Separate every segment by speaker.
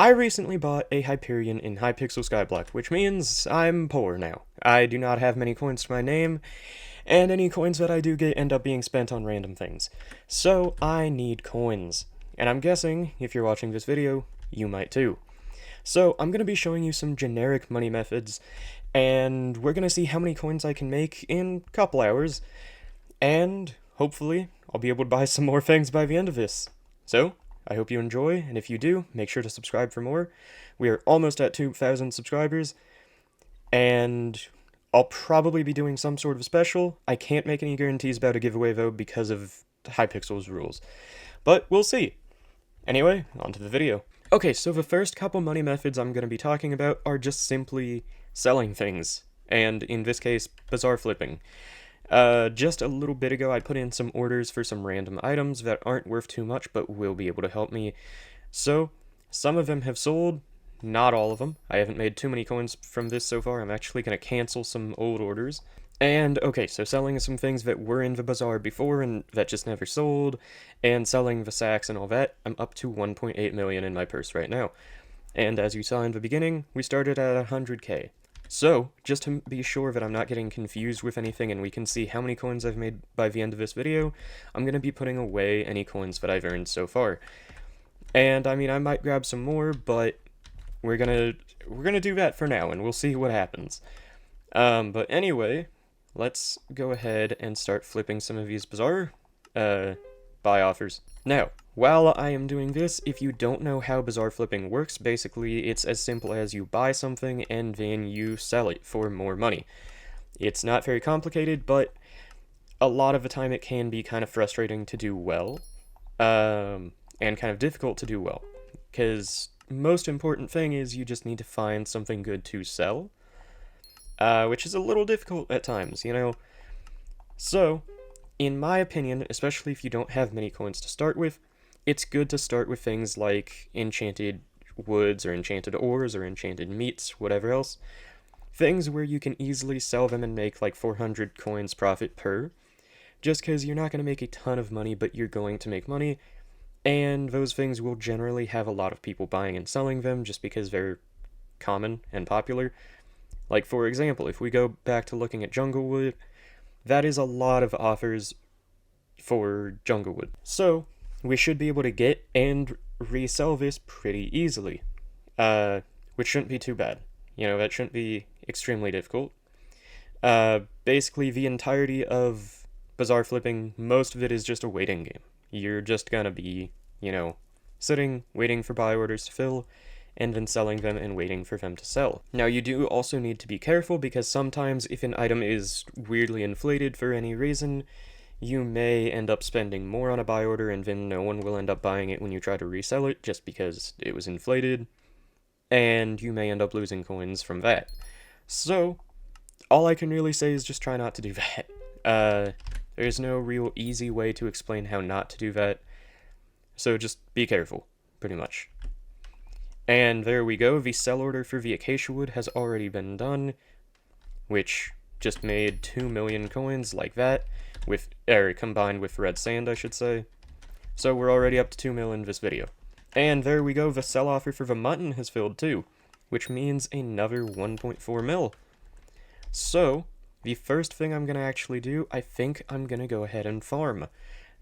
Speaker 1: I recently bought a Hyperion in HYPIXEL SKYBLOCK, which means I'm poor now. I do not have many coins to my name, and any coins that I do get end up being spent on random things. So I need coins. And I'm guessing, if you're watching this video, you might too. So I'm going to be showing you some generic money methods, and we're going to see how many coins I can make in a couple hours, and hopefully I'll be able to buy some more things by the end of this. So, I hope you enjoy, and if you do, make sure to subscribe for more. We are almost at 2,000 subscribers, and I'll probably be doing some sort of special. I can't make any guarantees about a giveaway though because of Hypixel's rules, but we'll see. Anyway, on to the video. Okay, so the first couple money methods I'm going to be talking about are just simply selling things, and in this case, bazaar flipping. Just a little bit ago, I put in some orders for some random items that aren't worth too much, but will be able to help me. So, some of them have sold, not all of them. I haven't made too many coins from this so far. I'm actually going to cancel some old orders. And, okay, so selling some things that were in the bazaar before and that just never sold, and selling the sacks and all that, I'm up to 1.8 million in my purse right now. And as you saw in the beginning, we started at 100k. So, just to be sure that I'm not getting confused with anything and we can see how many coins I've made by the end of this video, I'm going to be putting away any coins that I've earned so far. And, I mean, I might grab some more, but we're gonna do that for now, and we'll see what happens. But anyway, let's go ahead and start flipping some of these bazaar, buy offers. Now, while I am doing this, if you don't know how bazaar flipping works, basically it's as simple as you buy something and then you sell it for more money. It's not very complicated, but a lot of the time it can be kind of frustrating to do well, and kind of difficult to do well, because most important thing is you just need to find something good to sell, which is a little difficult at times, you know? So, in my opinion, especially if you don't have many coins to start with, it's good to start with things like enchanted woods or enchanted ores or enchanted meats, whatever else. Things where you can easily sell them and make like 400 coins profit per, just because you're not going to make a ton of money, but you're going to make money, and those things will generally have a lot of people buying and selling them just because they're common and popular. Like, for example, if we go back to looking at Junglewood, that is a lot of offers for Junglewood. So, we should be able to get and resell this pretty easily, which shouldn't be too bad. You know, that shouldn't be extremely difficult. Basically, the entirety of bazaar flipping, most of it is just a waiting game. You're just gonna be, you know, sitting, waiting for buy orders to fill, and then selling them and waiting for them to sell. Now, you do also need to be careful because sometimes if an item is weirdly inflated for any reason, you may end up spending more on a buy order and then no one will end up buying it when you try to resell it just because it was inflated, and you may end up losing coins from that. So, all I can really say is just try not to do that. There's no real easy way to explain how not to do that, so just be careful, pretty much. And there we go, the sell order for the acacia wood has already been done, which just made 2 million coins like that, combined with red sand, I should say. So we're already up to 2 mil in this video. And there we go, the sell offer for the mutton has filled too, which means another 1.4 mil. So, the first thing I'm going to actually do, I think I'm going to go ahead and farm.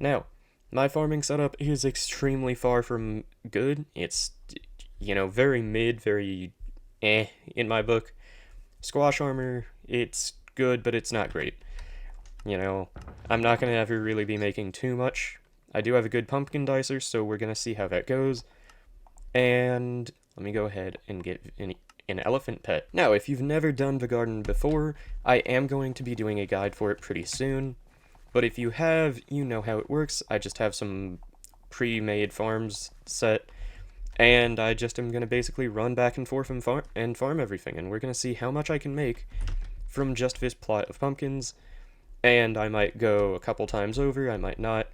Speaker 1: Now, my farming setup is extremely far from good. It's, you know, very mid, very in my book. Squash armor, it's good, but it's not great. You know, I'm not going to ever really be making too much. I do have a good pumpkin dicer, so we're going to see how that goes. And let me go ahead and get an elephant pet. Now, if you've never done the garden before, I am going to be doing a guide for it pretty soon. But if you have, you know how it works. I just have some pre-made farms set, and I just am going to basically run back and forth and farm everything, and we're going to see how much I can make from just this plot of pumpkins, and I might go a couple times over, I might not.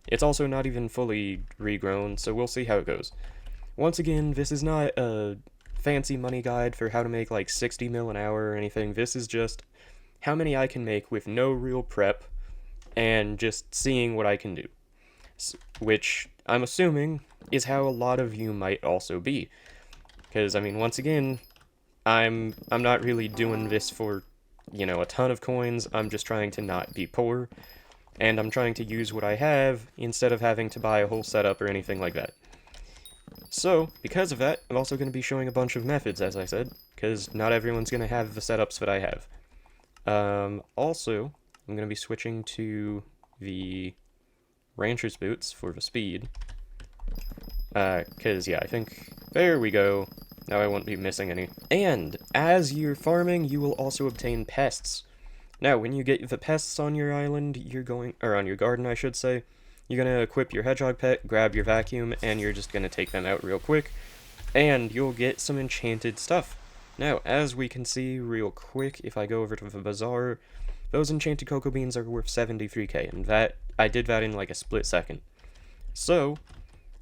Speaker 1: It's also not even fully regrown, so we'll see how it goes. Once again, this is not a fancy money guide for how to make like 60 mil an hour or anything. This is just how many I can make with no real prep and just seeing what I can do. Which I'm assuming is how a lot of you might also be. Because, I mean, once again, I'm not really doing this for, you know, a ton of coins. I'm just trying to not be poor, and I'm trying to use what I have instead of having to buy a whole setup or anything like that. So, because of that, I'm also going to be showing a bunch of methods, as I said, because not everyone's going to have the setups that I have. Also, I'm going to be switching to the Rancher's Boots for the speed. Because, yeah, I think... There we go. Now I won't be missing any. And, as you're farming, you will also obtain pests. Now, when you get the pests on your island, or on your garden, I should say, you're gonna equip your hedgehog pet, grab your vacuum, and you're just gonna take them out real quick, and you'll get some enchanted stuff. Now, as we can see real quick, if I go over to the Bazaar, those enchanted cocoa beans are worth 73k, and that, I did that in like a split second. So,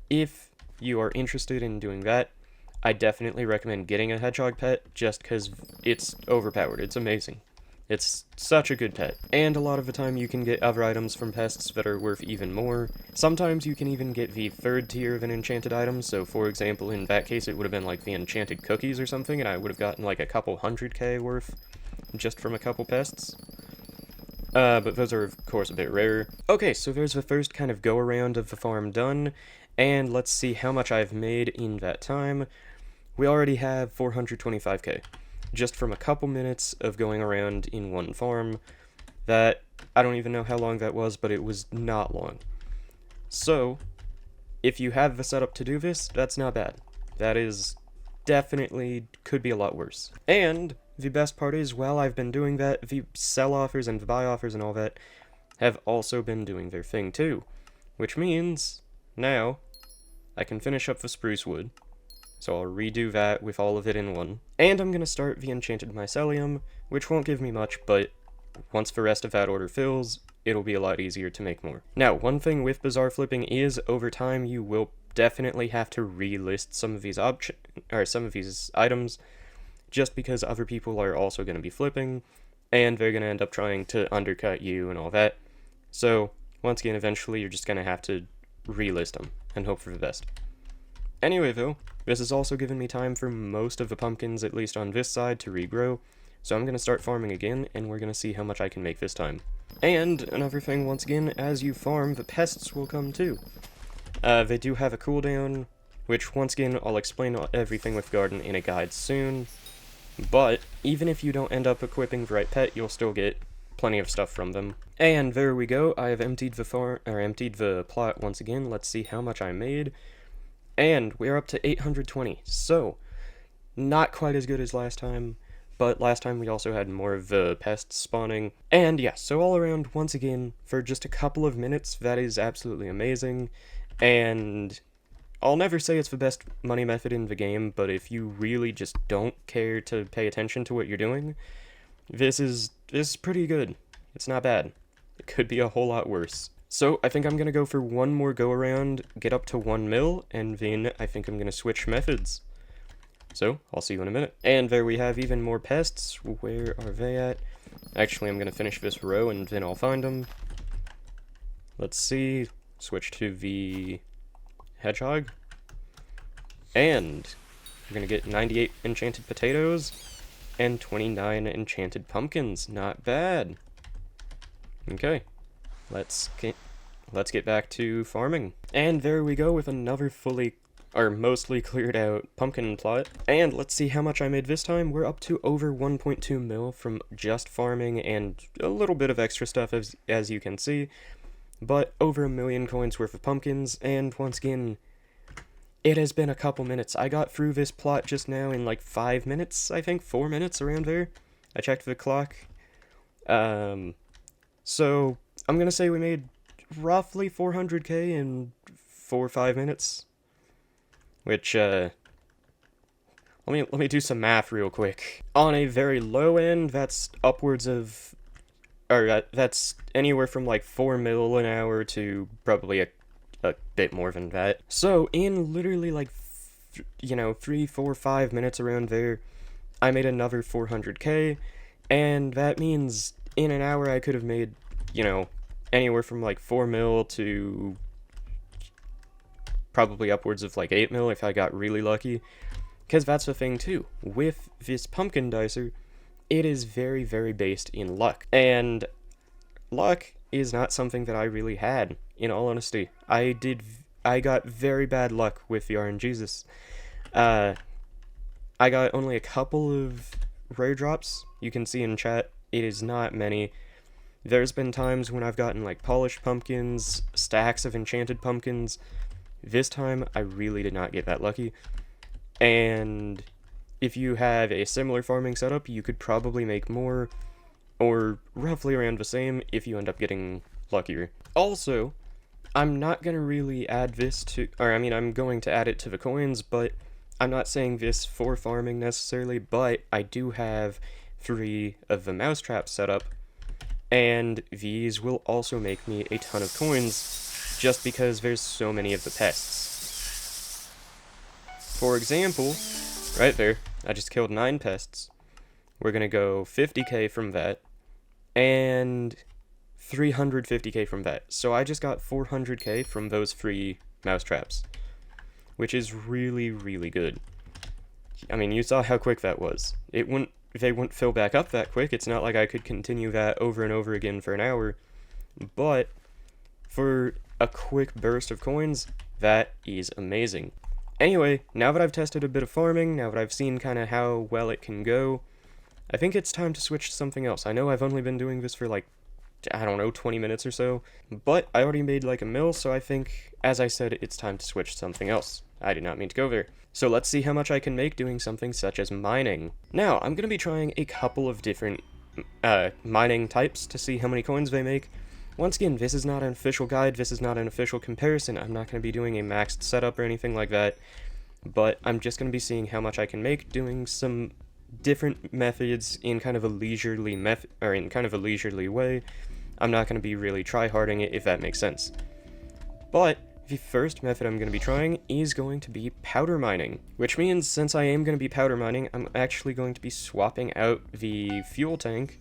Speaker 1: if you are interested in doing that, I definitely recommend getting a hedgehog pet, just because it's overpowered. It's amazing. It's such a good pet. And a lot of the time you can get other items from pests that are worth even more. Sometimes you can even get the third tier of an enchanted item, so for example, in that case it would have been like the enchanted cookies or something, and I would have gotten like a couple 100k worth just from a couple pests. But those are of course a bit rarer. Okay, so there's the first kind of go-around of the farm done, and let's see how much I've made in that time. We already have 425k. Just from a couple minutes of going around in one farm. That, I don't even know how long that was, but it was not long. So, if you have the setup to do this, that's not bad. That is definitely could be a lot worse. And the best part is, while I've been doing that, the sell offers and the buy offers and all that have also been doing their thing too. Which means, now, I can finish up the spruce wood. So I'll redo that with all of it in one. And I'm going to start the enchanted mycelium, which won't give me much, but once the rest of that order fills, it'll be a lot easier to make more. Now, one thing with Bazaar flipping is, over time, you will definitely have to relist some of these items, just because other people are also going to be flipping, and they're going to end up trying to undercut you and all that. So, once again, eventually you're just going to have to relist them, and hope for the best. Anyway, though, this has also given me time for most of the pumpkins, at least on this side, to regrow, so I'm going to start farming again, and we're going to see how much I can make this time. And, another thing, once again, as you farm, the pests will come too. They do have a cooldown, which, once again, I'll explain everything with Garden in a guide soon, but even if you don't end up equipping the right pet, you'll still get plenty of stuff from them. And there we go, I have emptied the plot once again. Let's see how much I made. And we're up to 820, so not quite as good as last time, but last time we also had more of the pests spawning. And yeah, so all around, once again, for just a couple of minutes, that is absolutely amazing. And I'll never say it's the best money method in the game, but if you really just don't care to pay attention to what you're doing, this is pretty good. It's not bad. It could be a whole lot worse. So, I think I'm going to go for one more go-around, get up to 1 mil, and then I think I'm going to switch methods. So, I'll see you in a minute. And there we have even more pests. Where are they at? Actually, I'm going to finish this row, and then I'll find them. Let's see. Switch to the hedgehog. And we're going to get 98 enchanted potatoes, and 29 enchanted pumpkins. Not bad. Okay. Let's get back to farming. And there we go with another mostly cleared out pumpkin plot. And let's see how much I made this time. We're up to over 1.2 mil from just farming and a little bit of extra stuff as you can see. But over 1 million coins worth of pumpkins, and once again, it has been a couple minutes. I got through this plot just now in like 5 minutes, I think, 4 minutes around there. I checked the clock. So I'm gonna say we made roughly 400k in 4 or 5 minutes. Which, let me do some math real quick. On a very low end, that's upwards of, that's anywhere from like 4 mil an hour to probably a bit more than that. So in literally like, 3, 4, 5 minutes around there, I made another 400k, and that means in an hour I could have made, anywhere from like 4 mil to probably upwards of like 8 mil if I got really lucky. Because that's the thing too. With this pumpkin dicer, it is very, very based in luck. And luck is not something that I really had, in all honesty. I got very bad luck with the RNGs. I got only a couple of rare drops. You can see in chat, it is not many. There's been times when I've gotten like polished pumpkins, stacks of enchanted pumpkins. This time, I really did not get that lucky. And if you have a similar farming setup, you could probably make more, or roughly around the same if you end up getting luckier. Also, I'm not going to really add this to, I'm going to add it to the coins, but I'm not saying this for farming necessarily, but I do have 3 of the mousetraps set up, and these will also make me a ton of coins, just because there's so many of the pests. For example, right there, I just killed 9 pests. We're going to go 50k from that, and 350k from that. So I just got 400k from those 3 mousetraps, which is really, really good. I mean, you saw how quick that was. They wouldn't fill back up that quick. It's not like I could continue that over and over again for an hour, but for a quick burst of coins, that is amazing. Anyway, now that I've tested a bit of farming, now that I've seen kind of how well it can go, I think it's time to switch to something else. I know I've only been doing this for like, I don't know, 20 minutes or so, but I already made like a mill, so I think, as I said, it's time to switch to something else. I did not mean to go there. So let's see how much I can make doing something such as mining. Now, I'm going to be trying a couple of different mining types to see how many coins they make. Once again, this is not an official guide, this is not an official comparison. I'm not going to be doing a maxed setup or anything like that, but I'm just going to be seeing how much I can make doing some different methods in kind of a leisurely way. I'm not going to be really try-harding it, if that makes sense. But the first method I'm going to be trying is going to be powder mining, which means since I am going to be powder mining, I'm actually going to be swapping out the fuel tank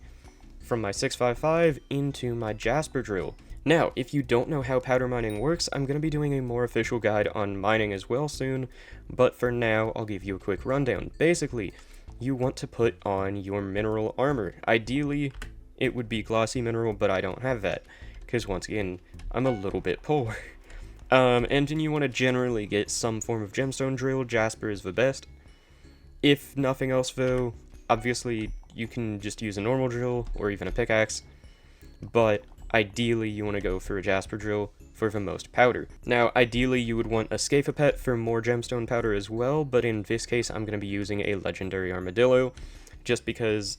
Speaker 1: from my 655 into my Jasper drill. Now, if you don't know how powder mining works, I'm going to be doing a more official guide on mining as well soon, but for now, I'll give you a quick rundown. Basically, you want to put on your mineral armor. Ideally, it would be glossy mineral, but I don't have that, because once again, I'm a little bit poor. And then you want to generally get some form of gemstone drill. Jasper is the best. If nothing else though, obviously you can just use a normal drill or even a pickaxe, but ideally you want to go for a Jasper drill for the most powder. Now ideally you would want a Scapha for more gemstone powder as well, but in this case I'm going to be using a legendary armadillo, just because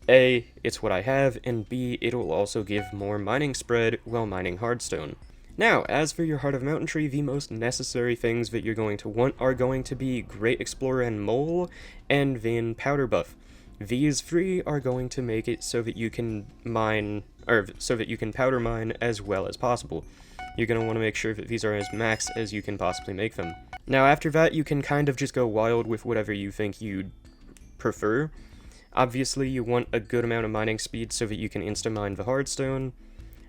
Speaker 1: A, it's what I have, and B, it'll also give more mining spread while mining hardstone. Now, as for your Heart of Mountain Tree, the most necessary things that you're going to want are going to be Great Explorer and Mole, and then Powder Buff. These 3 are going to make it so that you can powder mine as well as possible. You're going to want to make sure that these are as max as you can possibly make them. Now, after that, you can kind of just go wild with whatever you think you'd prefer. Obviously, you want a good amount of mining speed so that you can insta-mine the hardstone,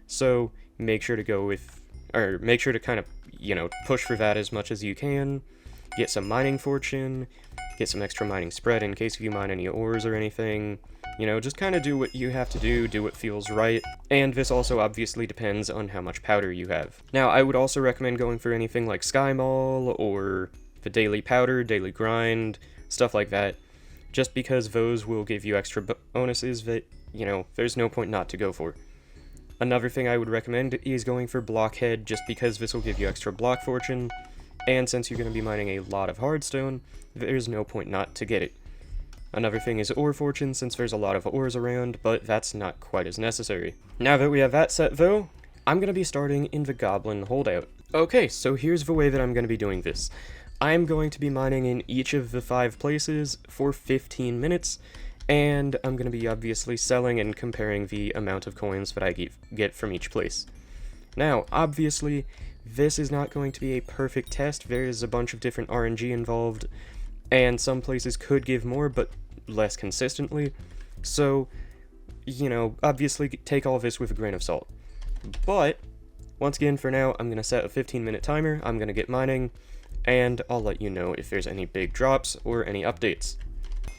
Speaker 1: so make sure to kind of, push for that as much as you can. Get some mining fortune, get some extra mining spread in case you mine any ores or anything. Just kind of do what you have to do what feels right, and this also obviously depends on how much powder you have. Now, I would also recommend going for anything like Sky Mall, or the daily powder, daily grind, stuff like that, just because those will give you extra bonuses that, there's no point not to go for. Another thing I would recommend is going for Blockhead, just because this will give you extra block fortune, and since you're going to be mining a lot of hardstone, there's no point not to get it. Another thing is ore fortune, since there's a lot of ores around, but that's not quite as necessary. Now that we have that set though, I'm going to be starting in the Goblin holdout. Okay, so here's the way that I'm going to be doing this. I'm going to be mining in each of the 5 places for 15 minutes, and I'm going to be obviously selling and comparing the amount of coins that I get from each place. Now, obviously, this is not going to be a perfect test. There is a bunch of different RNG involved, and some places could give more, but less consistently. So, obviously take all this with a grain of salt. But, once again, for now, I'm going to set a 15-minute timer. I'm going to get mining. and I'll let you know if there's any big drops or any updates.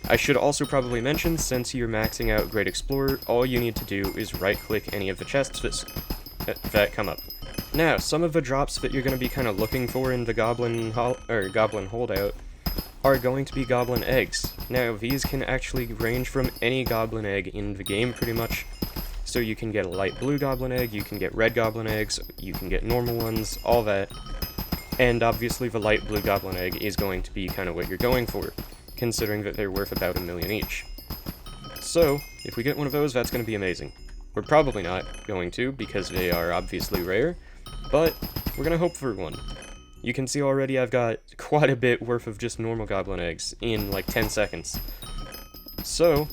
Speaker 1: I should also probably mention, since you're maxing out Great Explorer, all you need to do is right-click any of the chests that come up. Now, some of the drops that you're going to be kind of looking for in the Goblin holdout are going to be Goblin eggs. Now, these can actually range from any Goblin egg in the game, pretty much. So you can get a light blue Goblin egg, you can get red Goblin eggs, you can get normal ones, all that. And obviously the light blue Goblin egg is going to be kind of what you're going for, considering that they're worth about 1 million each. So, if we get one of those, that's going to be amazing. We're probably not going to, because they are obviously rare, but we're going to hope for one. You can see already I've got quite a bit worth of just normal Goblin eggs in like 10 seconds. So,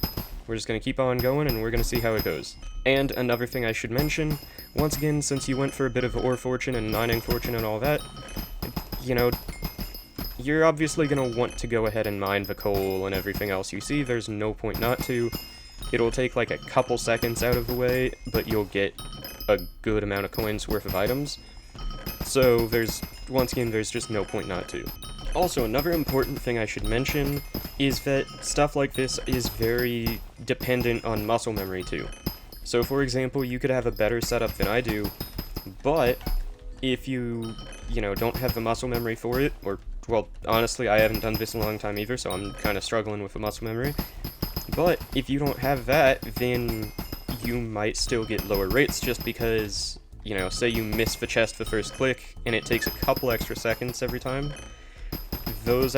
Speaker 1: we're just going to keep on going and we're going to see how it goes. And another thing I should mention, once again, since you went for a bit of ore fortune and mining fortune and all that, you know, you're obviously going to want to go ahead and mine the coal and everything else you see. There's no point not to. It'll take like a couple seconds out of the way, but you'll get a good amount of coins worth of items. So once again, there's just no point not to. Also, another important thing I should mention is that stuff like this is very dependent on muscle memory too. So for example, you could have a better setup than I do, but if you don't have the muscle memory for it, or, well, honestly, I haven't done this in a long time either, so I'm kind of struggling with the muscle memory. But if you don't have that, then you might still get lower rates just because, say you miss the chest the first click, and it takes a couple extra seconds every time. Those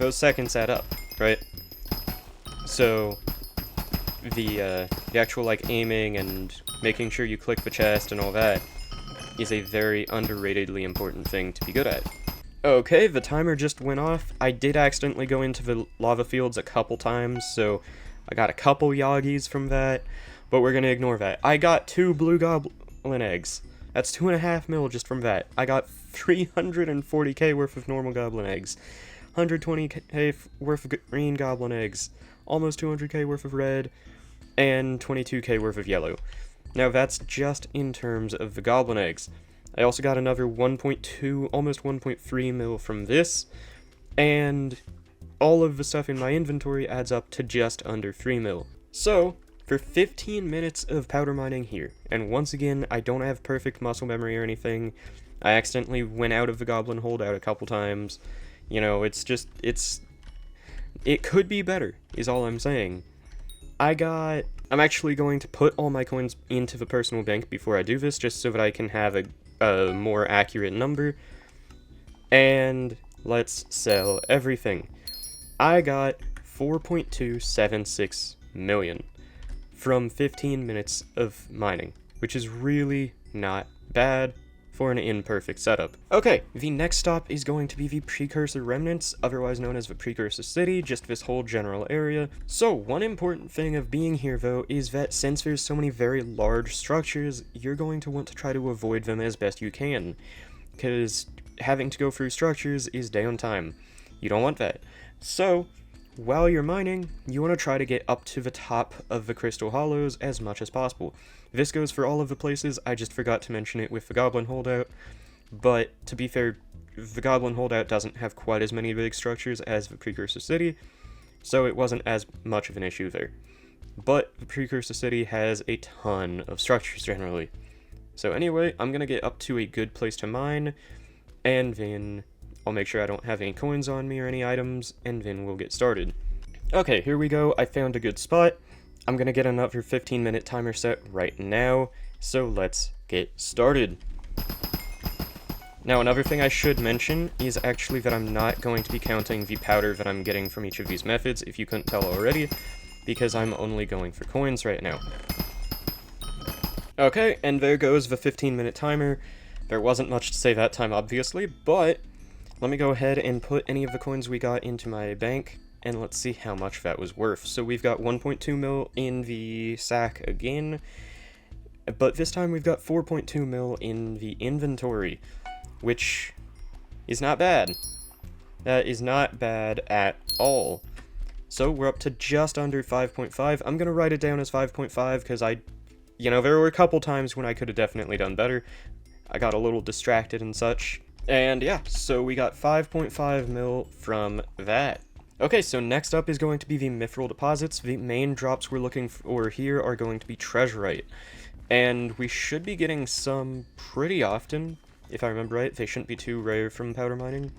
Speaker 1: seconds add up, right? So the actual like aiming and making sure you click the chest and all that is a very underratedly important thing to be good at. Okay, the timer just went off. I did accidentally go into the lava fields a couple times, so I got a couple Yagis from that, but we're gonna ignore that. I got 2 blue Goblin eggs. That's 2.5 mil just from that. I got 340k worth of normal Goblin eggs, 120k worth of green Goblin eggs, almost 200k worth of red, and 22k worth of yellow. Now that's just in terms of the Goblin eggs. I also got another 1.2, almost 1.3 mil from this, and all of the stuff in my inventory adds up to just under 3 mil. So, for 15 minutes of powder mining here, and once again, I don't have perfect muscle memory or anything. I accidentally went out of the Goblin holdout a couple times. It could be better, is all I'm saying. I'm actually going to put all my coins into the personal bank before I do this, just so that I can have a more accurate number. And let's sell everything. I got 4.276 million from 15 minutes of mining, which is really not bad for an imperfect setup. Okay, the next stop is going to be the Precursor Remnants, otherwise known as the Precursor City, just this whole general area. So, one important thing of being here, though, is that since there's so many very large structures, you're going to want to try to avoid them as best you can, because having to go through structures is downtime. You don't want that. So, while you're mining, you want to try to get up to the top of the Crystal Hollows as much as possible. This goes for all of the places. I just forgot to mention it with the Goblin holdout, but to be fair, the Goblin holdout doesn't have quite as many big structures as the Precursor City, so it wasn't as much of an issue there. But the Precursor City has a ton of structures generally. So anyway, I'm gonna get up to a good place to mine, and then I'll make sure I don't have any coins on me or any items, and then we'll get started. Okay, here we go. I found a good spot. I'm gonna get another 15-minute timer set right now, so let's get started. Now, another thing I should mention is actually that I'm not going to be counting the powder that I'm getting from each of these methods, if you couldn't tell already, because I'm only going for coins right now. Okay, and there goes the 15-minute timer. There wasn't much to say that time, obviously, but let me go ahead and put any of the coins we got into my bank, and let's see how much that was worth. So we've got 1.2 mil in the sack again, but this time we've got 4.2 mil in the inventory, which is not bad. That is not bad at all. So we're up to just under 5.5. I'm gonna write it down as 5.5 because there were a couple times when I could have definitely done better. I got a little distracted and such, And yeah, so we got 5.5 mil from that. Okay, so next up is going to be the Mithril deposits. The main drops we're looking for here are going to be Treasurite. And we should be getting some pretty often, if I remember right. They shouldn't be too rare from powder mining.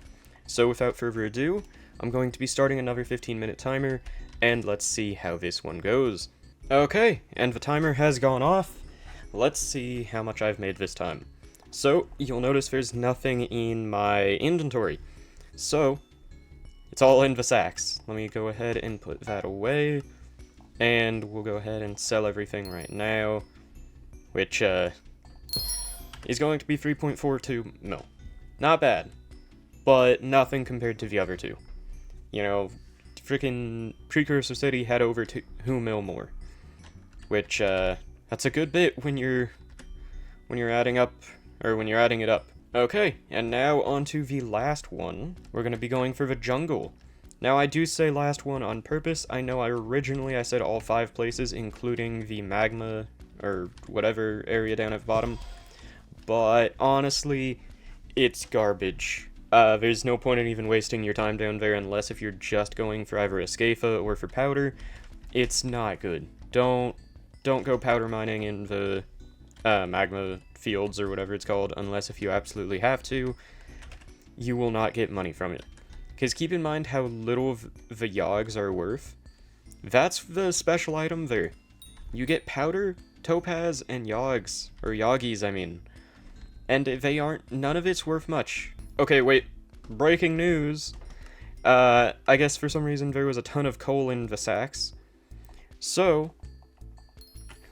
Speaker 1: So without further ado, I'm going to be starting another 15-minute timer, and let's see how this one goes. Okay, and the timer has gone off. Let's see how much I've made this time. So, you'll notice there's nothing in my inventory. So, it's all in the sacks. Let me go ahead and put that away. And we'll go ahead and sell everything right now. Which, is going to be 3.42 mil. Not bad. But nothing compared to the other two. You know, freaking Precursor City had over 2 mil more. Which, that's a good bit when you're adding up, or when you're adding it up. Okay, and now onto the last one. We're gonna be going for the jungle. Now, I do say last one on purpose. I know I said all 5 places, including the magma, or whatever area down at the bottom. But, honestly, it's garbage. There's no point in even wasting your time down there unless if you're just going for either a Scafa or for powder. It's not good. Don't go powder mining in the magma fields or whatever it's called, unless if you absolutely have to. You will not get money from it. Because keep in mind how little the yogs are worth. That's the special item there. You get powder, topaz, and yogs. Or yoggies, I mean. And they aren't, none of it's worth much. Okay, wait. Breaking news. I guess for some reason there was a ton of coal in the sacks. So,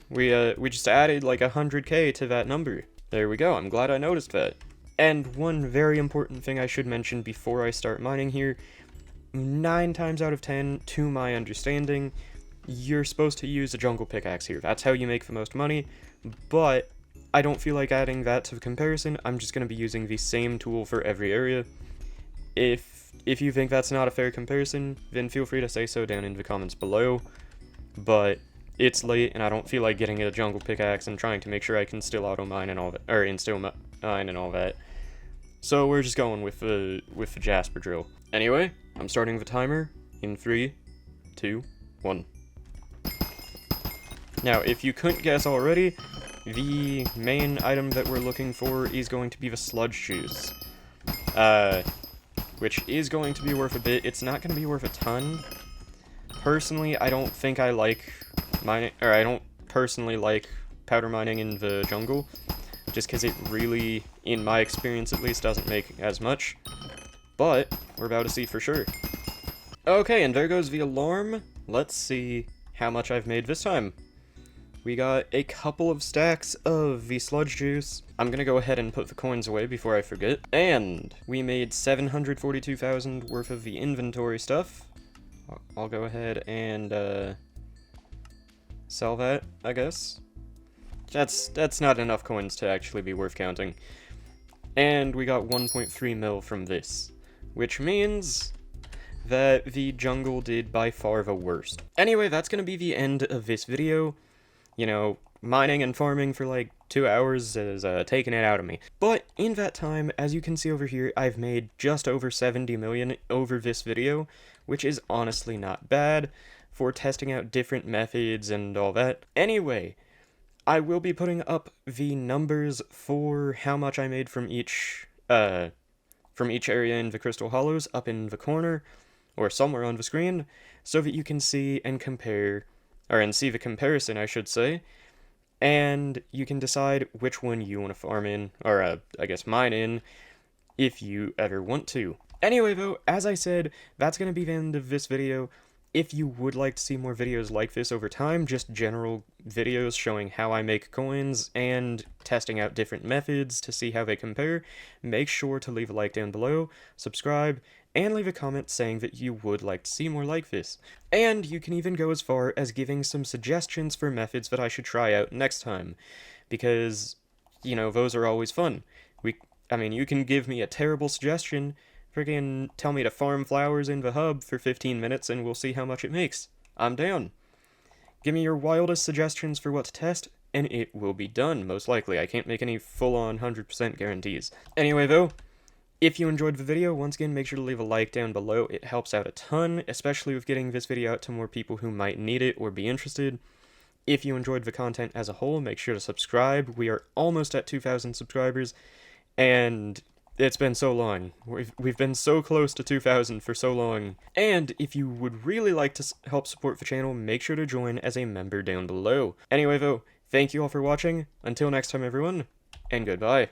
Speaker 1: we just added like 100k to that number. There we go, I'm glad I noticed that. And one very important thing I should mention before I start mining here, 9 times out of 10, to my understanding, you're supposed to use a jungle pickaxe here. That's how you make the most money, but I don't feel like adding that to the comparison. I'm just going to be using the same tool for every area. If you think that's not a fair comparison, then feel free to say so down in the comments below, but it's late, and I don't feel like getting a jungle pickaxe and trying to make sure I can still auto mine and all that, or instill mine and all that. So we're just going with the Jasper drill. Anyway, I'm starting the timer in 3, 2, 1. Now, if you couldn't guess already, the main item that we're looking for is going to be the sludge juice, which is going to be worth a bit. It's not going to be worth a ton. Personally, I don't think I like mining, or I don't personally like powder mining in the jungle, just because it really, in my experience at least, doesn't make as much. But we're about to see for sure. Okay, and there goes the alarm. Let's see how much I've made this time. We got a couple of stacks of the sludge juice. I'm gonna go ahead and put the coins away before I forget. And we made 742,000 worth of the inventory stuff. I'll go ahead and sell that, I guess. That's not enough coins to actually be worth counting. And we got 1.3 mil from this, which means that the jungle did by far the worst. Anyway, that's gonna be the end of this video. You know, mining and farming for like 2 hours is taking it out of me. But in that time, as you can see over here, I've made just over 70 million over this video, which is honestly not bad for testing out different methods and all that. Anyway, I will be putting up the numbers for how much I made from each area in the Crystal Hollows up in the corner, or somewhere on the screen, so that you can see and compare, and see the comparison, I should say, and you can decide which one you want to farm in, or I guess mine in, if you ever want to. Anyway though, as I said, that's going to be the end of this video. If you would like to see more videos like this over time, just general videos showing how I make coins and testing out different methods to see how they compare, make sure to leave a like down below, subscribe, and leave a comment saying that you would like to see more like this. And you can even go as far as giving some suggestions for methods that I should try out next time, because, you know, those are always fun. I mean, you can give me a terrible suggestion, friggin' tell me to farm flowers in the hub for 15 minutes and we'll see how much it makes. I'm down. Give me your wildest suggestions for what to test, and it will be done, most likely. I can't make any full-on 100% guarantees. Anyway though, If you enjoyed the video, once again, make sure to leave a like down below. It helps out a ton, especially with getting this video out to more people who might need it or be interested. If you enjoyed the content as a whole, make sure to subscribe. We are almost at 2,000 subscribers, and it's been so long. We've been so close to 2,000 for so long. And if you would really like to help support the channel, make sure to join as a member down below. Anyway, though, thank you all for watching. Until next time, everyone, and goodbye.